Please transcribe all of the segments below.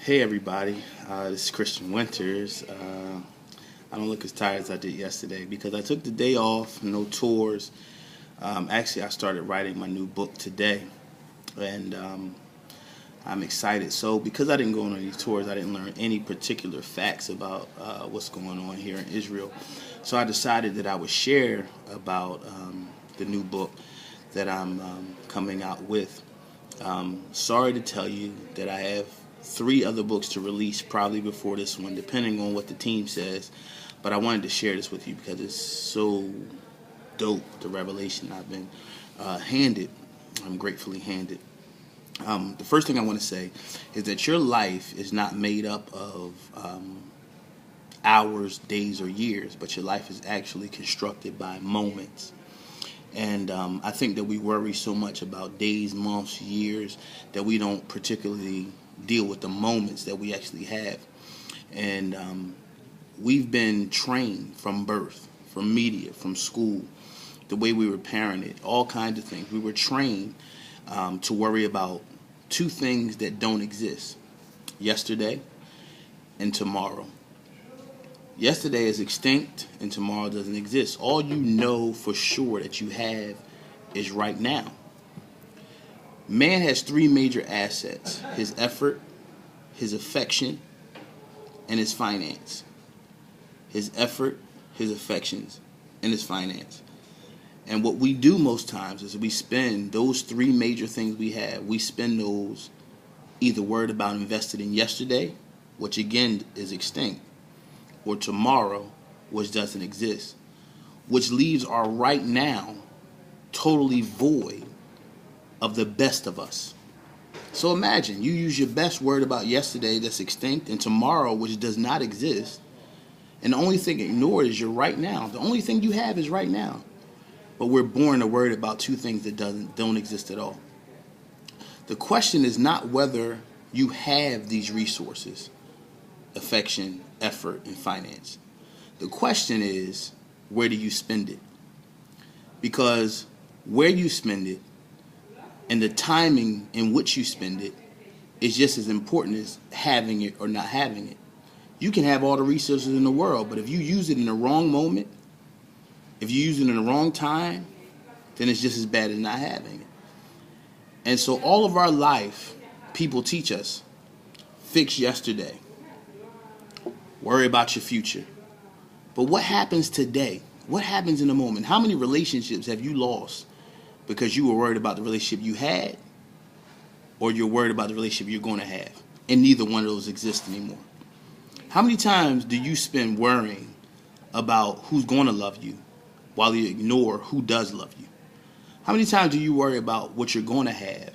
Hey everybody, this is Christian Winters. I don't look as tired as I did yesterday because I took the day off, no tours. Actually, I started writing my new book today, and I'm excited. So because I didn't go on any tours, I didn't learn any particular facts about what's going on here in Israel. So I decided that I would share about the new book that I'm coming out with. Sorry to tell you that I have 3 other books to release probably before this one, depending on what the team says. But I wanted to share this with you because it's so dope, the revelation I've been handed. I'm gratefully handed. The first thing I want to say is that your life is not made up of hours, days, or years, but your life is actually constructed by moments. And I think that we worry so much about days, months, years that we don't particularly deal with the moments that we actually have. And we've been trained from birth, from media, from school, the way we were parented, all kinds of things. We were trained to worry about 2 things that don't exist: yesterday and tomorrow. Yesterday is extinct and tomorrow doesn't exist. All you know for sure that you have is right now. Man has 3 major assets: his effort, his affection, and his finance. His effort, his affections, and his finance. And what we do most times is we spend those 3 major things we spend those either worried about invested in yesterday, which again is extinct, or tomorrow, which doesn't exist, which leaves our right now totally void of the best of us. So imagine you use your best worried about yesterday that's extinct and tomorrow, which does not exist, and the only thing ignored is your right now. The only thing you have is right now. But we're born to worry about 2 things that don't exist at all. The question is not whether you have these resources: affection, effort, and finance. The question is, where do you spend it? Because where you spend it and the timing in which you spend it is just as important as having it or not having it. You can have all the resources in the world, but if you use it in the wrong moment, if you use it in the wrong time, then it's just as bad as not having it. And so all of our life, people teach us, fix yesterday, worry about your future. But what happens today? What happens in the moment? How many relationships have you lost because you were worried about the relationship you had, or you're worried about the relationship you're going to have, and neither one of those exists anymore? How many times do you spend worrying about who's going to love you while you ignore who does love you? How many times do you worry about what you're going to have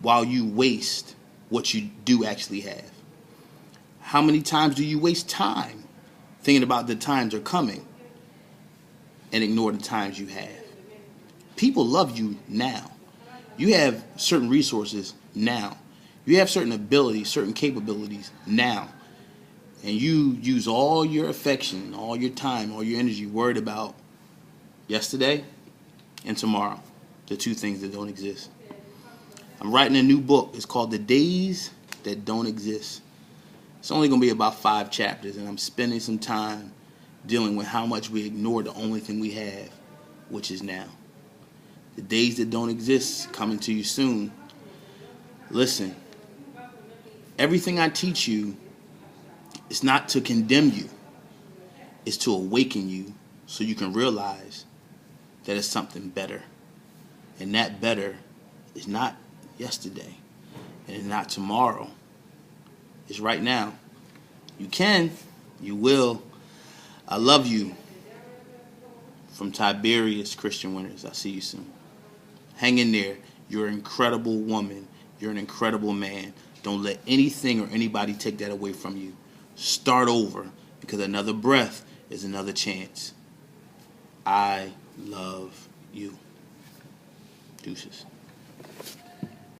while you waste what you do actually have? How many times do you waste time thinking about the times are coming and ignore the times you have? People love you now. You have certain resources now. You have certain abilities, certain capabilities now. And you use all your affection, all your time, all your energy worried about yesterday and tomorrow, the 2 things that don't exist. I'm writing a new book. It's called The Days That Don't Exist. It's only going to be about 5 chapters, and I'm spending some time dealing with how much we ignore the only thing we have, which is now. The days that don't exist coming to you soon. Listen, everything I teach you is not to condemn you. It's to awaken you so you can realize that it's something better. And that better is not yesterday, and it's not tomorrow. It's right now. You can, you will. I love you. From Tiberius, Christian Winters. I'll see you soon. Hang in there. You're an incredible woman. You're an incredible man. Don't let anything or anybody take that away from you. Start over, because another breath is another chance. I love you. Deuces.